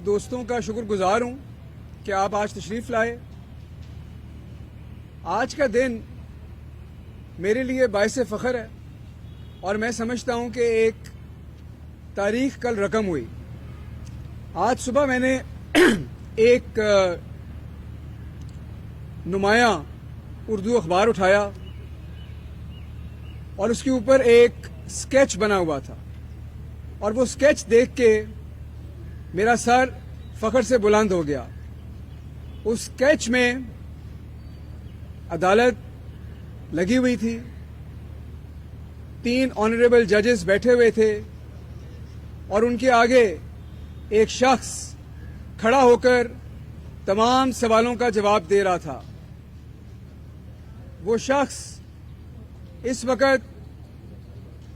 دوستوں کا شکر گزار ہوں کہ آپ آج تشریف لائے. آج کا دن میرے لیے باعث فخر ہے اور میں سمجھتا ہوں کہ ایک تاریخ کل رقم ہوئی. آج صبح میں نے ایک نمایاں اردو اخبار اٹھایا اور اس کے اوپر ایک اسکیچ بنا ہوا تھا اور وہ اسکیچ دیکھ کے میرا سر فخر سے بلند ہو گیا. اس اسکیچ میں عدالت لگی ہوئی تھی, 3 آنریبل ججز بیٹھے ہوئے تھے اور ان کے آگے ایک شخص کھڑا ہو کر تمام سوالوں کا جواب دے رہا تھا. وہ شخص اس وقت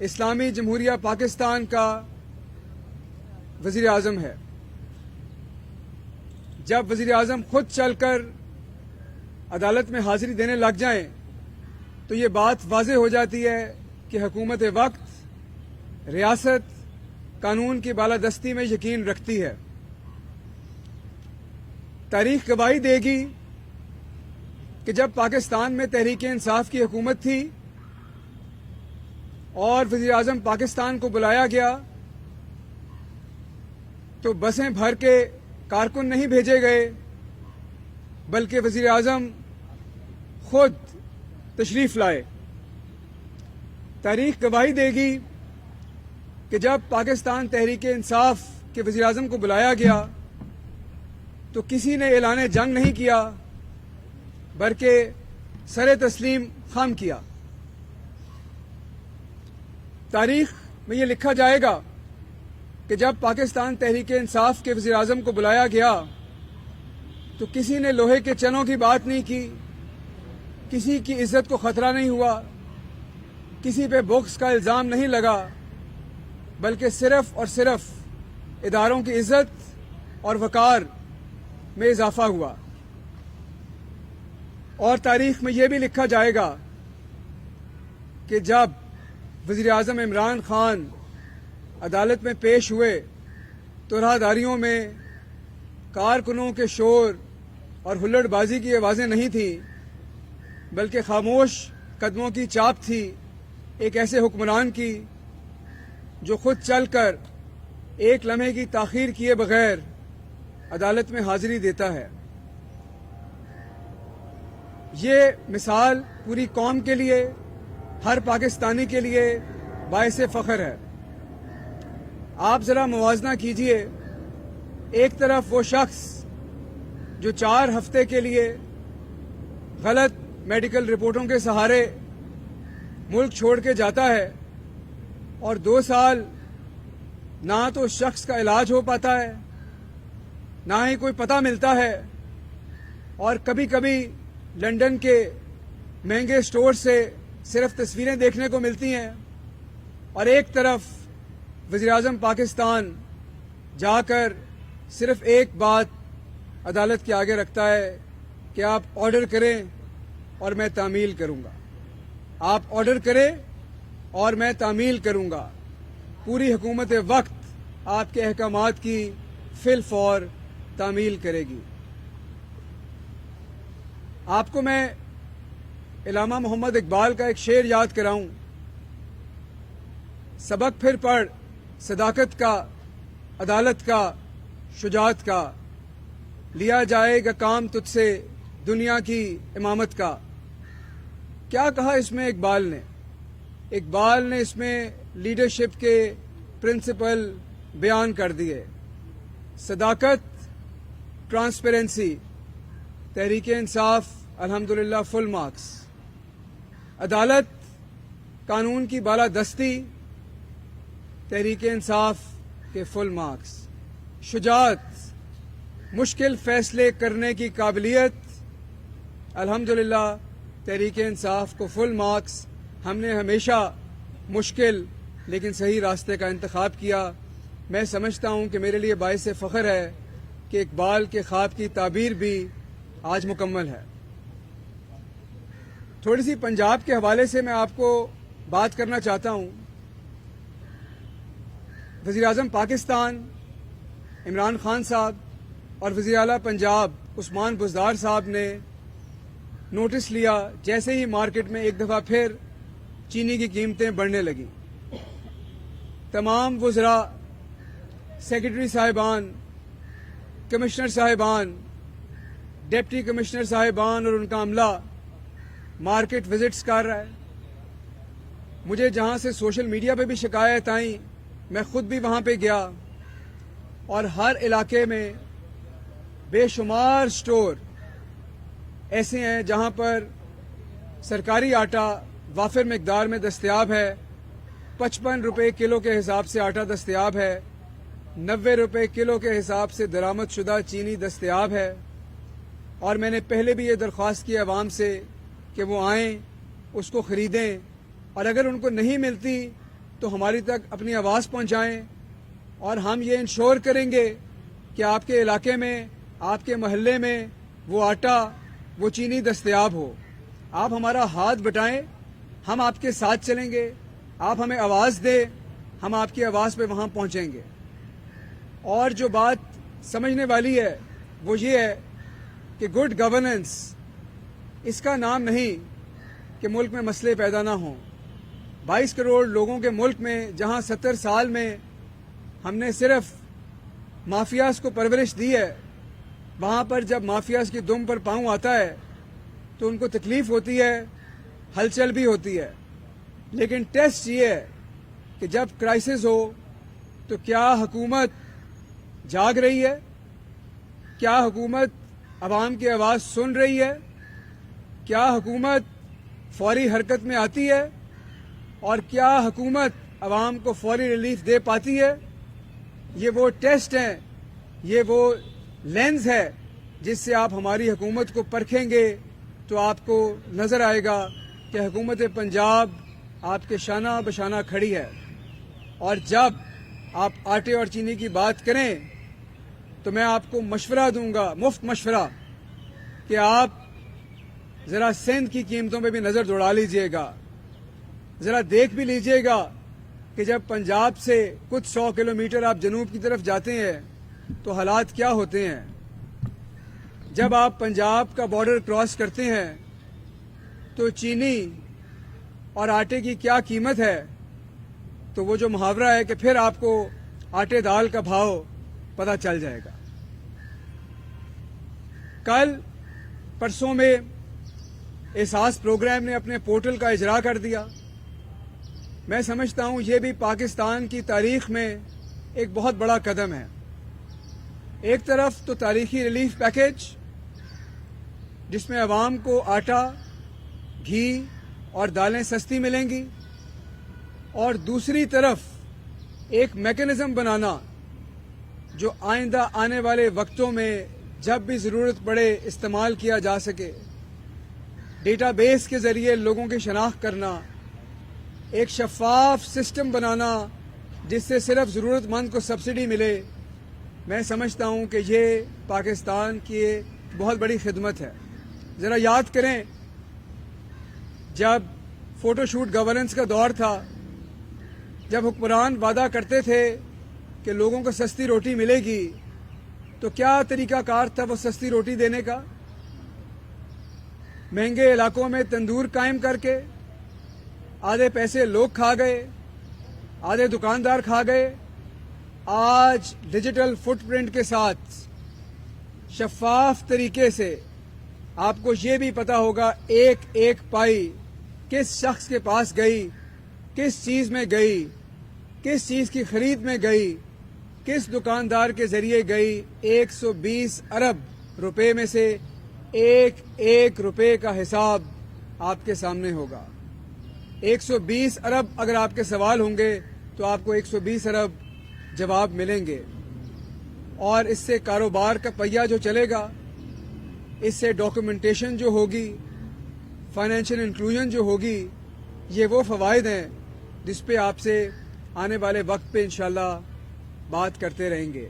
اسلامی جمہوریہ پاکستان کا وزیر اعظم ہے. جب وزیر اعظم خود چل کر عدالت میں حاضری دینے لگ جائیں تو یہ بات واضح ہو جاتی ہے کہ حکومت وقت ریاست قانون کی بالادستی میں یقین رکھتی ہے. تاریخ گواہی دے گی کہ جب پاکستان میں تحریک انصاف کی حکومت تھی اور وزیر اعظم پاکستان کو بلایا گیا تو بسیں بھر کے کارکن نہیں بھیجے گئے بلکہ وزیر اعظم خود تشریف لائے. تاریخ گواہی دے گی کہ جب پاکستان تحریک انصاف کے وزیر اعظم کو بلایا گیا تو کسی نے اعلان جنگ نہیں کیا بلکہ سر تسلیم خم کیا. تاریخ میں یہ لکھا جائے گا کہ جب پاکستان تحریک انصاف کے وزیر اعظم کو بلایا گیا تو کسی نے لوہے کے چنوں کی بات نہیں کی, کسی کی عزت کو خطرہ نہیں ہوا, کسی پہ بغض کا الزام نہیں لگا, بلکہ صرف اور صرف اداروں کی عزت اور وقار میں اضافہ ہوا. اور تاریخ میں یہ بھی لکھا جائے گا کہ جب وزیر اعظم عمران خان عدالت میں پیش ہوئے تو راہداریوں میں کارکنوں کے شور اور ہلڑ بازی کی آوازیں نہیں تھیں بلکہ خاموش قدموں کی چاپ تھی ایک ایسے حکمران کی جو خود چل کر ایک لمحے کی تاخیر کیے بغیر عدالت میں حاضری دیتا ہے. یہ مثال پوری قوم کے لیے, ہر پاکستانی کے لیے باعث فخر ہے. آپ ذرا موازنہ کیجئے, ایک طرف وہ شخص جو 4 ہفتے کے لیے غلط میڈیکل رپورٹوں کے سہارے ملک چھوڑ کے جاتا ہے اور 2 سال نہ تو اس شخص کا علاج ہو پاتا ہے, نہ ہی کوئی پتہ ملتا ہے, اور کبھی کبھی لندن کے مہنگے سٹور سے صرف تصویریں دیکھنے کو ملتی ہیں. اور ایک طرف وزیر اعظم پاکستان جا کر صرف ایک بات عدالت کے آگے رکھتا ہے کہ آپ آرڈر کریں اور میں تعمیل کروں گا. آپ آرڈر کریں اور میں تعمیل کروں گا. پوری حکومت وقت آپ کے احکامات کی فی الفور تعمیل کرے گی. آپ کو میں علامہ محمد اقبال کا ایک شعر یاد کراؤں. سبق پھر پڑھ صداقت کا, عدالت کا, شجاعت کا, لیا جائے گا کام تجھ سے دنیا کی امامت کا. کیا کہا اس میں اقبال نے؟ اقبال نے اس میں لیڈرشپ کے پرنسپل بیان کر دیے. صداقت, ٹرانسپیرنسی, تحریک انصاف الحمدللہ فل مارکس. عدالت, قانون کی بالادستی, تحریک انصاف کے فل مارکس. شجاعت, مشکل فیصلے کرنے کی قابلیت, الحمدللہ تحریک انصاف کو فل مارکس. ہم نے ہمیشہ مشکل لیکن صحیح راستے کا انتخاب کیا. میں سمجھتا ہوں کہ میرے لیے باعث فخر ہے کہ اقبال کے خواب کی تعبیر بھی آج مکمل ہے. تھوڑی سی پنجاب کے حوالے سے میں آپ کو بات کرنا چاہتا ہوں. وزیر اعظم پاکستان عمران خان صاحب اور وزیر اعلیٰ پنجاب عثمان بزدار صاحب نے نوٹس لیا جیسے ہی مارکیٹ میں ایک دفعہ پھر چینی کی قیمتیں بڑھنے لگیں. تمام وزراء، سیکرٹری صاحبان، کمشنر صاحبان، ڈپٹی کمشنر صاحبان اور ان کا عملہ مارکیٹ وزٹس کر رہا ہے. مجھے جہاں سے سوشل میڈیا پہ بھی شکایت آئیں، میں خود بھی وہاں پہ گیا اور ہر علاقے میں بے شمار سٹور ایسے ہیں جہاں پر سرکاری آٹا وافر مقدار میں دستیاب ہے. 55 روپے کلو کے حساب سے آٹا دستیاب ہے، 90 روپے کلو کے حساب سے درآمد شدہ چینی دستیاب ہے. اور میں نے پہلے بھی یہ درخواست کی عوام سے کہ وہ آئیں، اس کو خریدیں، اور اگر ان کو نہیں ملتی تو ہماری تک اپنی آواز پہنچائیں اور ہم یہ انشور کریں گے کہ آپ کے علاقے میں، آپ کے محلے میں وہ آٹا، وہ چینی دستیاب ہو. آپ ہمارا ہاتھ بٹائیں، ہم آپ کے ساتھ چلیں گے. آپ ہمیں آواز دیں، ہم آپ کی آواز پہ وہاں پہنچیں گے. اور جو بات سمجھنے والی ہے وہ یہ ہے کہ گڈ گورننس اس کا نام نہیں کہ ملک میں مسئلے پیدا نہ ہوں. 22 کروڑ لوگوں کے ملک میں جہاں 70 سال میں ہم نے صرف مافیاز کو پرورش دی ہے، وہاں پر جب مافیاز کی دم پر پاؤں آتا ہے تو ان کو تکلیف ہوتی ہے، ہلچل بھی ہوتی ہے. لیکن ٹیسٹ یہ ہے کہ جب کرائسس ہو تو کیا حکومت جاگ رہی ہے؟ کیا حکومت عوام کی آواز سن رہی ہے؟ کیا حکومت فوری حرکت میں آتی ہے؟ اور کیا حکومت عوام کو فوری ریلیف دے پاتی ہے؟ یہ وہ ٹیسٹ ہیں، یہ وہ لینز ہے جس سے آپ ہماری حکومت کو پرکھیں گے تو آپ کو نظر آئے گا کہ حکومت پنجاب آپ کے شانہ بشانہ کھڑی ہے. اور جب آپ آٹے اور چینی کی بات کریں تو میں آپ کو مشورہ دوں گا، مفت مشورہ، کہ آپ ذرا سندھ کی قیمتوں پہ بھی نظر دوڑا لیجئے گا. ذرا دیکھ بھی لیجئے گا کہ جب پنجاب سے کچھ 100 کلومیٹر آپ جنوب کی طرف جاتے ہیں تو حالات کیا ہوتے ہیں. جب آپ پنجاب کا بارڈر کراس کرتے ہیں تو چینی اور آٹے کی کیا قیمت ہے، تو وہ جو محاورہ ہے کہ پھر آپ کو آٹے دال کا بھاؤ پتہ چل جائے گا. کل پرسوں میں احساس پروگرام نے اپنے پورٹل کا اجرا کر دیا. میں سمجھتا ہوں یہ بھی پاکستان کی تاریخ میں ایک بہت بڑا قدم ہے. ایک طرف تو تاریخی ریلیف پیکج جس میں عوام کو آٹا، گھی اور دالیں سستی ملیں گی، اور دوسری طرف ایک میکانزم بنانا جو آئندہ آنے والے وقتوں میں جب بھی ضرورت پڑے استعمال کیا جا سکے. ڈیٹا بیس کے ذریعے لوگوں کی شناخت کرنا، ایک شفاف سسٹم بنانا جس سے صرف ضرورت مند کو سبسڈی ملے. میں سمجھتا ہوں کہ یہ پاکستان کی بہت بڑی خدمت ہے. ذرا یاد کریں جب فوٹو شوٹ گورننس کا دور تھا، جب حکمران وعدہ کرتے تھے کہ لوگوں کو سستی روٹی ملے گی، تو کیا طریقہ کار تھا وہ سستی روٹی دینے کا؟ مہنگے علاقوں میں تندور قائم کر کے آدھے پیسے لوگ کھا گئے، آدھے دکاندار کھا گئے. آج ڈیجیٹل فٹ پرنٹ کے ساتھ شفاف طریقے سے آپ کو یہ بھی پتا ہوگا ایک ایک پائی کس شخص کے پاس گئی، کس چیز میں گئی، کس چیز کی خرید میں گئی، کس دکاندار کے ذریعے گئی. 120 ارب روپے میں سے ایک ایک روپے کا حساب آپ کے سامنے ہوگا. 120 ارب اگر آپ کے سوال ہوں گے تو آپ کو 120 ارب جواب ملیں گے. اور اس سے کاروبار کا پہیہ جو چلے گا، اس سے ڈاکیومنٹیشن جو ہوگی، فائنینشیل انکلوژن جو ہوگی، یہ وہ فوائد ہیں جس پہ آپ سے آنے والے وقت پہ انشاءاللہ بات کرتے رہیں گے.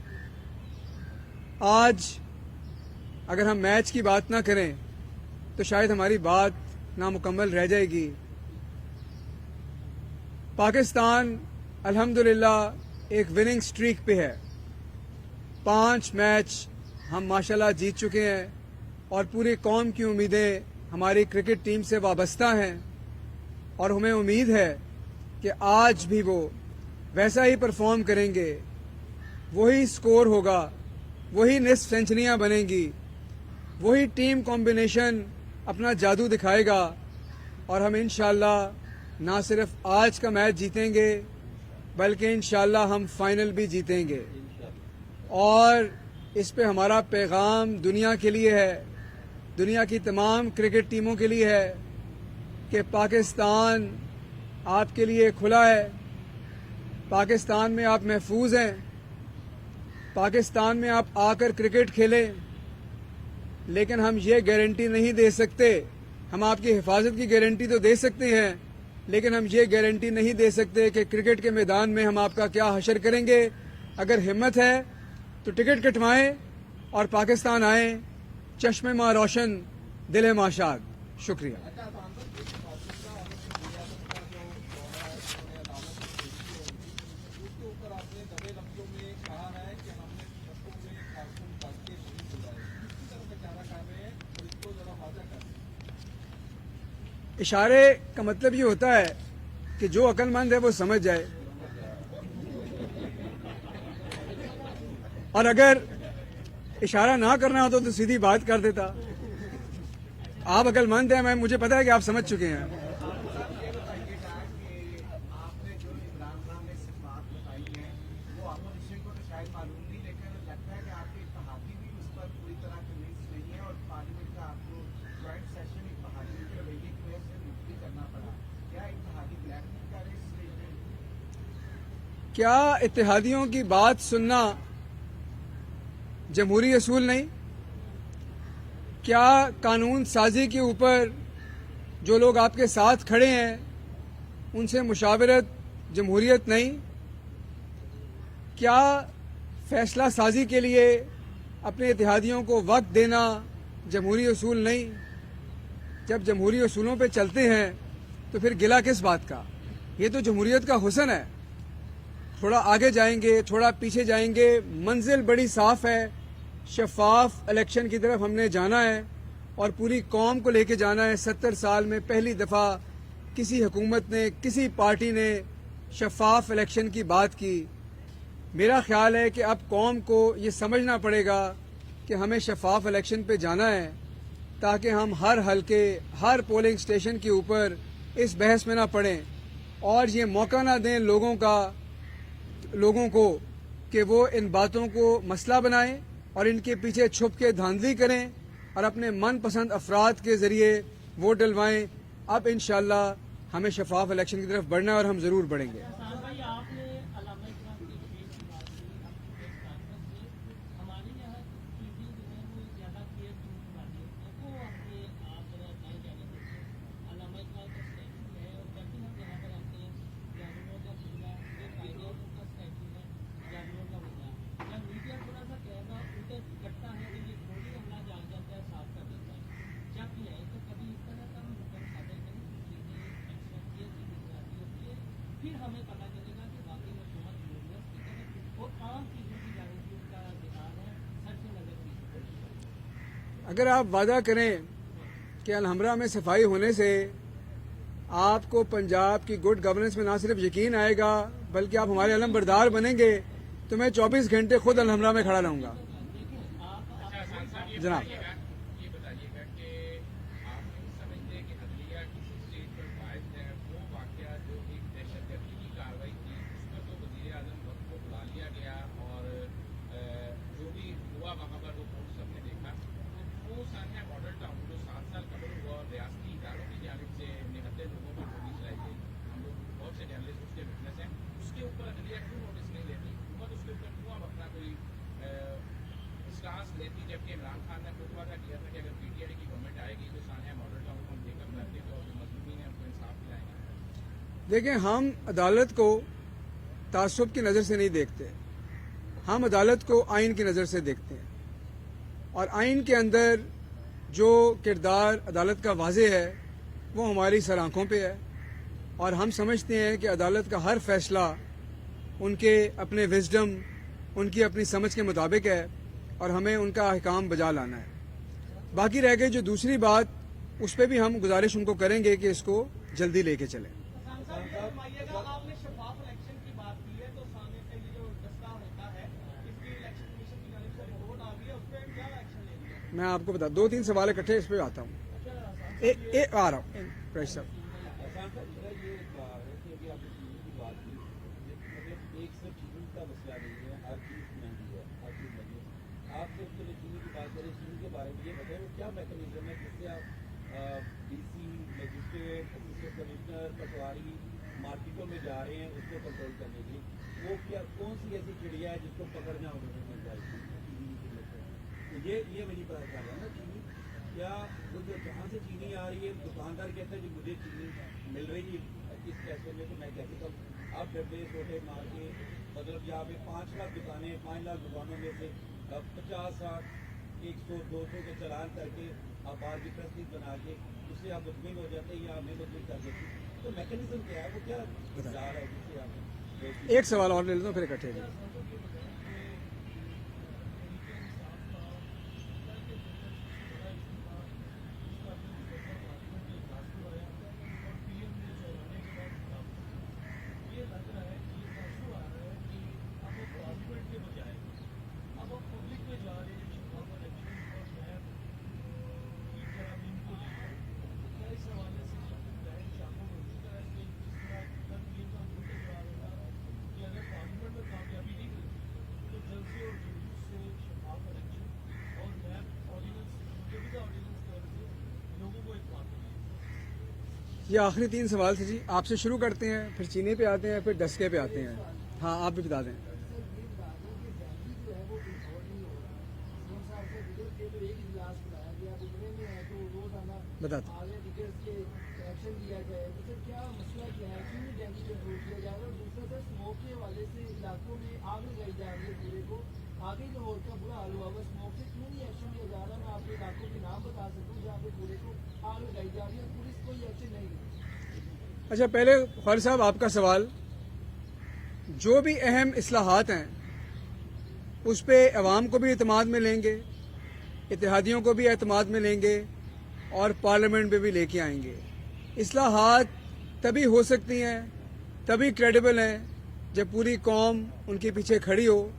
آج اگر ہم میچ کی بات نہ کریں تو شاید ہماری بات نامکمل رہ جائے گی. پاکستان الحمدللہ ایک وننگ سٹریک پہ ہے. 5 میچ ہم ماشاءاللہ جیت چکے ہیں اور پوری قوم کی امیدیں ہماری کرکٹ ٹیم سے وابستہ ہیں اور ہمیں امید ہے کہ آج بھی وہ ویسا ہی پرفارم کریں گے، وہی سکور ہوگا، وہی نصف سینچریاں بنیں گی، وہی ٹیم کمبینیشن اپنا جادو دکھائے گا اور ہم انشاءاللہ نہ صرف آج کا میچ جیتیں گے بلکہ انشاءاللہ ہم فائنل بھی جیتیں گے۔ اور اس پہ ہمارا پیغام دنیا کے لیے ہے، دنیا کی تمام کرکٹ ٹیموں کے لیے ہے کہ پاکستان آپ کے لیے کھلا ہے، پاکستان میں آپ محفوظ ہیں، پاکستان میں آپ آ کر کرکٹ کھیلیں، لیکن ہم یہ گارنٹی نہیں دے سکتے، ہم آپ کی حفاظت کی گارنٹی تو دے سکتے ہیں لیکن ہم یہ گارنٹی نہیں دے سکتے کہ کرکٹ کے میدان میں ہم آپ کا کیا حشر کریں گے۔ اگر ہمت ہے تو ٹکٹ کٹوائیں اور پاکستان آئیں، چشم ماں روشن دل ماں شاد۔ شکریہ۔ اشارے کا مطلب یہ ہوتا ہے کہ جو عقل مند ہے وہ سمجھ جائے، اور اگر اشارہ نہ کرنا ہوتا تو سیدھی بات کر دیتا۔ آپ عقل مند ہیں، مجھے پتا ہے کہ آپ سمجھ چکے ہیں۔ کیا اتحادیوں کی بات سننا جمہوری اصول نہیں؟ کیا قانون سازی کے اوپر جو لوگ آپ کے ساتھ کھڑے ہیں ان سے مشاورت جمہوریت نہیں؟ کیا فیصلہ سازی کے لیے اپنے اتحادیوں کو وقت دینا جمہوری اصول نہیں؟ جب جمہوری اصولوں پہ چلتے ہیں تو پھر گلہ کس بات کا؟ یہ تو جمہوریت کا حسن ہے۔ تھوڑا آگے جائیں گے، تھوڑا پیچھے جائیں گے، منزل بڑی صاف ہے، شفاف الیکشن کی طرف ہم نے جانا ہے اور پوری قوم کو لے کے جانا ہے۔ 70 سال میں پہلی دفعہ کسی حکومت نے، کسی پارٹی نے شفاف الیکشن کی بات کی۔ میرا خیال ہے کہ اب قوم کو یہ سمجھنا پڑے گا کہ ہمیں شفاف الیکشن پہ جانا ہے تاکہ ہم ہر حلقے، ہر پولنگ اسٹیشن کے اوپر اس بحث میں نہ پڑیں اور یہ موقع نہ دیں لوگوں کو کہ وہ ان باتوں کو مسئلہ بنائیں اور ان کے پیچھے چھپ کے دھاندلی کریں اور اپنے من پسند افراد کے ذریعے ووٹ ڈلوائیں۔ اب انشاءاللہ ہمیں شفاف الیکشن کی طرف بڑھنا ہے اور ہم ضرور بڑھیں گے۔ اگر آپ وعدہ کریں کہ الحمرہ میں صفائی ہونے سے آپ کو پنجاب کی گڈ گورننس میں نہ صرف یقین آئے گا بلکہ آپ ہمارے علم بردار بنیں گے تو میں 24 گھنٹے خود الحمرہ میں کھڑا رہوں گا۔ جناب دیکھیں، ہم عدالت کو تعصب کی نظر سے نہیں دیکھتے، ہم عدالت کو آئین کی نظر سے دیکھتے ہیں اور آئین کے اندر جو کردار عدالت کا واضح ہے وہ ہماری سر آنکھوں پہ ہے اور ہم سمجھتے ہیں کہ عدالت کا ہر فیصلہ ان کے اپنے وزڈم، ان کی اپنی سمجھ کے مطابق ہے اور ہمیں ان کا احکام بجا لانا ہے. باقی رہ گئی جو دوسری بات، اس پہ بھی ہم گزارش ان کو کریں گے کہ اس کو جلدی لے کے چلیں. میں آپ کو بتا 2-3 سوال اکٹھے اس پہ آتا ہوں. آ رہا ہوں قریشی صاحب. آپ سے چینی کی بات کریں، چینی کے بارے میں یہ بتائیں وہ کیا میکینزم ہے جس سے آپ D C, magistrate, assistant commissioner, پٹواری مارکیٹوں میں جا رہے ہیں اس کو کنٹرول کرنے کے لیے، وہ کیا کون سی ایسی چڑیا ہے جس کو پکڑنا انہوں نے مل جائے گی؟ یہ میری بات کر رہا ہے نا، چینی کیا وہ جو جہاں سے چینی آ رہی ہے دکاندار کہتا ہے کہ مجھے چینی مل رہی ہے اس پیسے میں، تو میں کہتا ہوں آپ ڈبے چھوٹے مار کے مطلب یہاں پہ 5 لاکھ دکانیں، 5 لاکھ دکانوں میں سے 50، 60، 100، 200 کے چلان کر کے آپ بار کی تصدیق بنا کے اس سے آپ مطمئن ہو جاتے ہیں یا ہمیں مطمئن کر دیتے ہیں، تو میکینزم کیا ہے، وہ کیا جا رہا ہے جس سے آپ؟ ایک سوال اور لے لیتا ہوں پھر اکٹھے. یہ آخری 3 سوال تھے جی. آپ سے شروع کرتے ہیں، پھر چینی پہ آتے ہیں، پھر ڈسکے پہ آتے ہیں. ہاں آپ بھی بتا دیں. بتاتے ہیں. آگے لاہور کا برا حال ہوا، بس موقع کیوں نہیں ایکشن لیا جا رہا؟ میں آپ کے علاقوں کے نام بتا سکتا ہوں جہاں پہ پورے کو آگ لگائی جا رہی ہے، پولیس کوئی ایکشن نہیں لیتی. اچھا، پہلے خالد صاحب آپ کا سوال، جو بھی اہم اصلاحات ہیں اس پہ عوام کو بھی اعتماد میں لیں گے، اتحادیوں کو بھی اعتماد میں لیں گے اور پارلیمنٹ پہ بھی لے کے آئیں گے. اصلاحات تبھی ہو سکتی ہیں، تبھی کریڈیبل ہیں جب پوری قوم ان کے پیچھے کھڑی ہو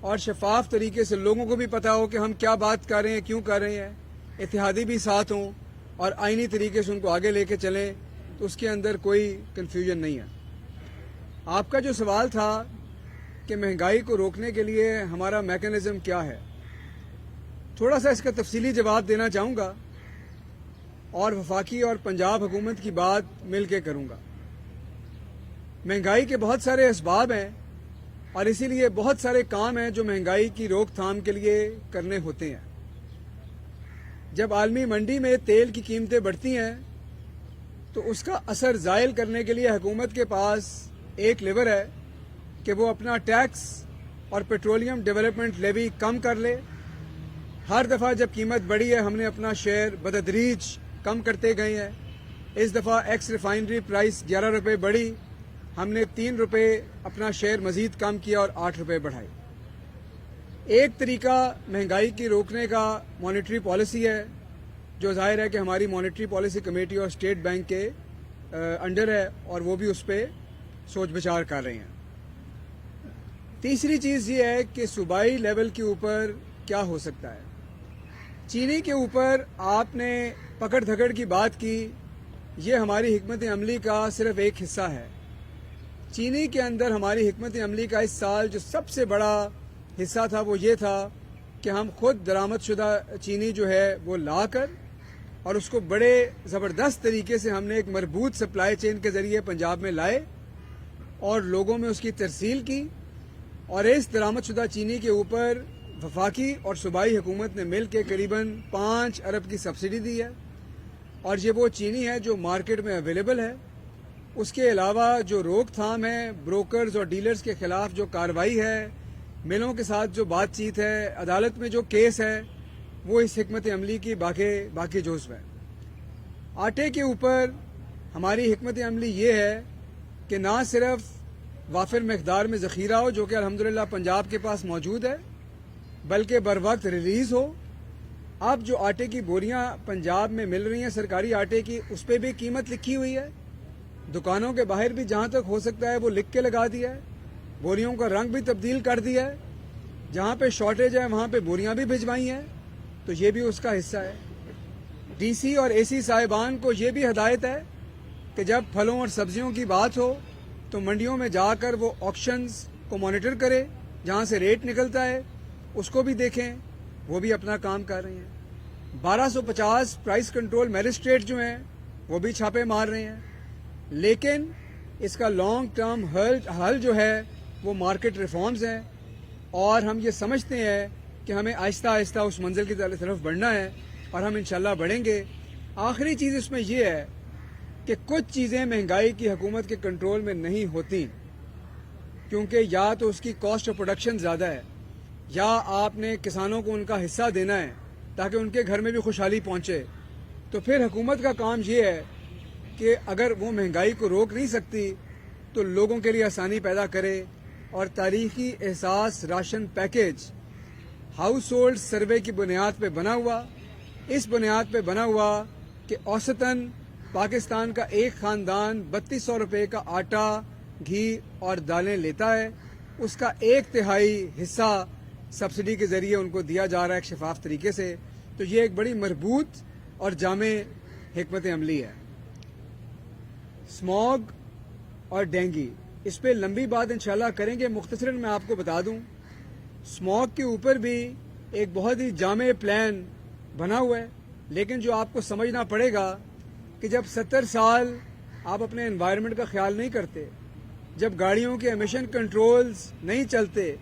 اور شفاف طریقے سے لوگوں کو بھی پتا ہو کہ ہم کیا بات کر رہے ہیں، کیوں کر رہے ہیں، اتحادی بھی ساتھ ہوں اور آئینی طریقے سے ان کو آگے لے کے چلیں، تو اس کے اندر کوئی کنفیوژن نہیں ہے. آپ کا جو سوال تھا کہ مہنگائی کو روکنے کے لیے ہمارا میکینزم کیا ہے، تھوڑا سا اس کا تفصیلی جواب دینا چاہوں گا اور وفاقی اور پنجاب حکومت کی بات مل کے کروں گا. مہنگائی کے بہت سارے اسباب ہیں اور اسی لیے بہت سارے کام ہیں جو مہنگائی کی روک تھام کے لیے کرنے ہوتے ہیں. جب عالمی منڈی میں تیل کی قیمتیں بڑھتی ہیں تو اس کا اثر زائل کرنے کے لیے حکومت کے پاس ایک لیور ہے کہ وہ اپنا ٹیکس اور پیٹرولیم ڈیولپمنٹ لیوی کم کر لے. ہر دفعہ جب قیمت بڑھی ہے ہم نے اپنا شیئر بتدریج کم کرتے گئے ہیں. اس دفعہ ایکس ریفائنری پرائس 11 روپے بڑھی، ہم نے 3 روپے اپنا شیئر مزید کم کیا اور 8 روپے بڑھائے. ایک طریقہ مہنگائی کی روکنے کا مانیٹری پالیسی ہے، جو ظاہر ہے کہ ہماری مانیٹری پالیسی کمیٹی اور اسٹیٹ بینک کے انڈر ہے اور وہ بھی اس پہ سوچ بچار کر رہے ہیں. تیسری چیز یہ ہے کہ صوبائی لیول کے اوپر کیا ہو سکتا ہے. چینی کے اوپر آپ نے پکڑ دھکڑ کی بات کی، یہ ہماری حکمت عملی کا صرف ایک حصہ ہے. چینی کے اندر ہماری حکمت عملی کا اس سال جو سب سے بڑا حصہ تھا وہ یہ تھا کہ ہم خود درآمد شدہ چینی جو ہے وہ لا کر اور اس کو بڑے زبردست طریقے سے ہم نے ایک مربوط سپلائی چین کے ذریعے پنجاب میں لائے اور لوگوں میں اس کی ترسیل کی، اور اس درآمد شدہ چینی کے اوپر وفاقی اور صوبائی حکومت نے مل کے قریباً 5 ارب کی سبسڈی دی ہے. اور یہ وہ چینی ہے جو مارکیٹ میں اویلیبل ہے. اس کے علاوہ جو روک تھام ہے، بروکرز اور ڈیلرز کے خلاف جو کارروائی ہے، ملوں کے ساتھ جو بات چیت ہے، عدالت میں جو کیس ہے، وہ اس حکمت عملی کی باقی جزو ہے. آٹے کے اوپر ہماری حکمت عملی یہ ہے کہ نہ صرف وافر مقدار میں ذخیرہ ہو، جو کہ الحمدللہ پنجاب کے پاس موجود ہے، بلکہ بر وقت ریلیز ہو۔ اب جو آٹے کی بوریاں پنجاب میں مل رہی ہیں سرکاری آٹے کی، اس پہ بھی قیمت لکھی ہوئی ہے، دکانوں کے باہر بھی جہاں تک ہو سکتا ہے وہ لکھ کے لگا دیا ہے، بوریوں کا رنگ بھی تبدیل کر دیا ہے، جہاں پہ شارٹیج ہے وہاں پہ بوریاں بھی بھجوائی ہیں، تو یہ بھی اس کا حصہ ہے۔ ڈی سی اور اے سی صاحبان کو یہ بھی ہدایت ہے کہ جب پھلوں اور سبزیوں کی بات ہو تو منڈیوں میں جا کر وہ آکشنز کو مانیٹر کرے، جہاں سے ریٹ نکلتا ہے اس کو بھی دیکھیں، وہ بھی اپنا کام کر رہے ہیں۔ 1250 پرائس کنٹرول میجسٹریٹ جو ہیں وہ بھی چھاپے مار رہے ہیں، لیکن اس کا لانگ ٹرم حل جو ہے وہ مارکیٹ ریفارمز ہیں، اور ہم یہ سمجھتے ہیں کہ ہمیں آہستہ آہستہ اس منزل کی طرف بڑھنا ہے، اور ہم انشاءاللہ بڑھیں گے۔ آخری چیز اس میں یہ ہے کہ کچھ چیزیں مہنگائی کی حکومت کے کنٹرول میں نہیں ہوتی، کیونکہ یا تو اس کی کاسٹ آف پروڈکشن زیادہ ہے، یا آپ نے کسانوں کو ان کا حصہ دینا ہے تاکہ ان کے گھر میں بھی خوشحالی پہنچے۔ تو پھر حکومت کا کام یہ ہے کہ اگر وہ مہنگائی کو روک نہیں سکتی تو لوگوں کے لیے آسانی پیدا کرے، اور تاریخی احساس ration package house hold survey کی بنیاد پہ بنا ہوا، اس بنیاد پہ بنا ہوا کہ اوسطاً پاکستان کا ایک خاندان 3200 روپے کا آٹا، گھی اور دالیں لیتا ہے، اس کا 1/3 حصہ سبسڈی کے ذریعے ان کو دیا جا رہا ہے ایک شفاف طریقے سے۔ تو یہ ایک بڑی مربوط اور جامع حکمت عملی ہے۔ اسموگ اور ڈینگی، اس پہ لمبی بات انشاءاللہ کریں گے، مختصراً میں آپ کو بتا دوں، اسموگ کے اوپر بھی ایک بہت ہی جامع پلان بنا ہوا ہے، لیکن جو آپ کو سمجھنا پڑے گا کہ جب 70 سال آپ اپنے انوائرمنٹ کا خیال نہیں کرتے، جب گاڑیوں کے ایمیشن کنٹرولز نہیں چلتے،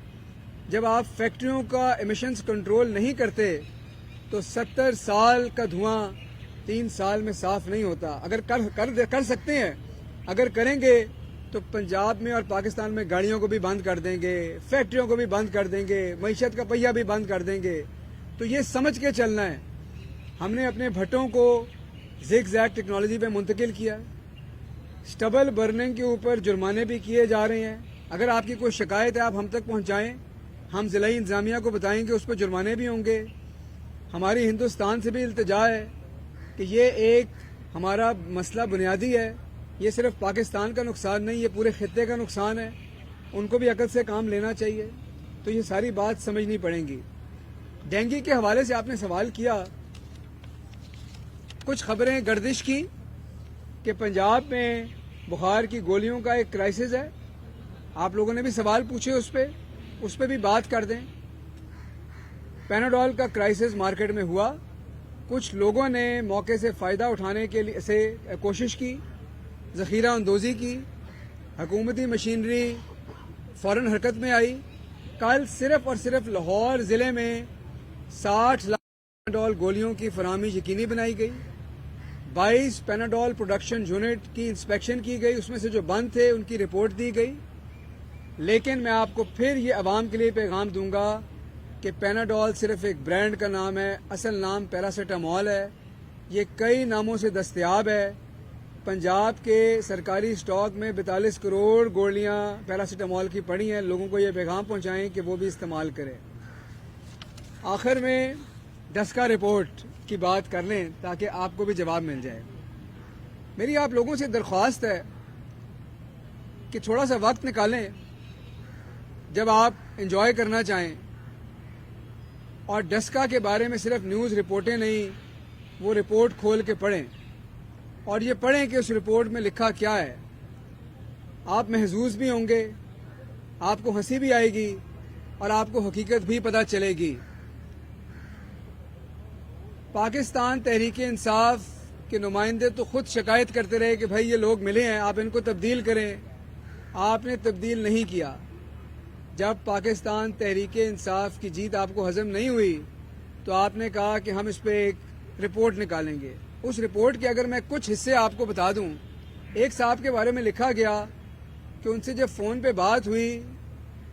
جب آپ فیکٹریوں کا ایمیشنز کنٹرول نہیں کرتے، تو 70 سال کا دھواں 3 سال میں صاف نہیں ہوتا۔ اگر کر سکتے ہیں، اگر کریں گے تو پنجاب میں اور پاکستان میں گاڑیوں کو بھی بند کر دیں گے، فیکٹریوں کو بھی بند کر دیں گے، معیشت کا پہیہ بھی بند کر دیں گے۔ تو یہ سمجھ کے چلنا ہے۔ ہم نے اپنے بھٹوں کو زگ زیگ ٹیکنالوجی پہ منتقل کیا، سٹبل برننگ کے اوپر جرمانے بھی کیے جا رہے ہیں۔ اگر آپ کی کوئی شکایت ہے آپ ہم تک پہنچائیں، ہم ضلعی انتظامیہ کو بتائیں گے، اس پہ جرمانے بھی ہوں گے۔ ہماری ہندوستان سے بھی التجا ہے کہ یہ ایک ہمارا مسئلہ بنیادی ہے، یہ صرف پاکستان کا نقصان نہیں، یہ پورے خطے کا نقصان ہے، ان کو بھی عقل سے کام لینا چاہیے۔ تو یہ ساری بات سمجھنی پڑیں گی۔ ڈینگی کے حوالے سے آپ نے سوال کیا، کچھ خبریں گردش کی کہ پنجاب میں بخار کی گولیوں کا ایک کرائسس ہے، آپ لوگوں نے بھی سوال پوچھے اس پہ بھی بات کر دیں۔ پیناڈول کا کرائسس مارکیٹ میں ہوا، کچھ لوگوں نے موقع سے فائدہ اٹھانے کے لیے سے کوشش کی، ذخیرہ اندوزی کی، حکومتی مشینری فوراً حرکت میں آئی۔ کل صرف اور صرف لاہور ضلع میں 60 لاکھ پیناڈول گولیوں کی فراہمی یقینی بنائی گئی، 22 پیناڈول پروڈکشن یونٹ کی انسپیکشن کی گئی، اس میں سے جو بند تھے ان کی رپورٹ دی گئی۔ لیکن میں آپ کو پھر یہ عوام کے لیے پیغام دوں گا کہ پیناڈول صرف ایک برانڈ کا نام ہے، اصل نام پیراسیٹامول ہے، یہ کئی ناموں سے دستیاب ہے۔ پنجاب کے سرکاری سٹاک میں 42 کروڑ گولیاں پیراسیٹامول کی پڑی ہیں، لوگوں کو یہ پیغام پہنچائیں کہ وہ بھی استعمال کریں۔ آخر میں ڈسکا رپورٹ کی بات کر لیں تاکہ آپ کو بھی جواب مل جائے۔ میری آپ لوگوں سے درخواست ہے کہ تھوڑا سا وقت نکالیں، جب آپ انجوائے کرنا چاہیں، اور ڈسکا کے بارے میں صرف نیوز رپورٹیں نہیں، وہ رپورٹ کھول کے پڑھیں، اور یہ پڑھیں کہ اس رپورٹ میں لکھا کیا ہے۔ آپ محظوظ بھی ہوں گے، آپ کو ہنسی بھی آئے گی، اور آپ کو حقیقت بھی پتہ چلے گی۔ پاکستان تحریک انصاف کے نمائندے تو خود شکایت کرتے رہے کہ بھائی یہ لوگ ملے ہیں، آپ ان کو تبدیل کریں۔ آپ نے تبدیل نہیں کیا۔ جب پاکستان تحریک انصاف کی جیت آپ کو ہضم نہیں ہوئی تو آپ نے کہا کہ ہم اس پہ ایک رپورٹ نکالیں گے۔ اس رپورٹ کے اگر میں کچھ حصے آپ کو بتا دوں، ایک صاحب کے بارے میں لکھا گیا کہ ان سے جب فون پہ بات ہوئی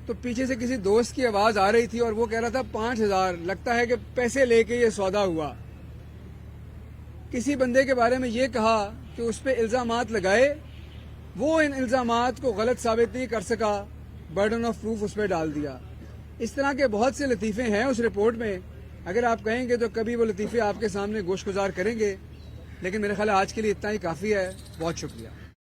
تو پیچھے سے کسی دوست کی آواز آ رہی تھی اور وہ کہہ رہا تھا 5000، لگتا ہے کہ پیسے لے کے یہ سودا ہوا۔ کسی بندے کے بارے میں یہ کہا کہ اس پہ الزامات لگائے وہ ان الزامات کو غلط ثابت نہیں کر سکا، برڈن آف پروف اس پہ ڈال دیا. اس طرح کے بہت سے لطیفے ہیں اس رپورٹ میں. اگر آپ کہیں گے تو کبھی وہ لطیفے آپ کے سامنے گوش گزار کریں گے، لیکن میرے خیال ہے آج کے لیے اتنا ہی کافی ہے. بہت شکریہ.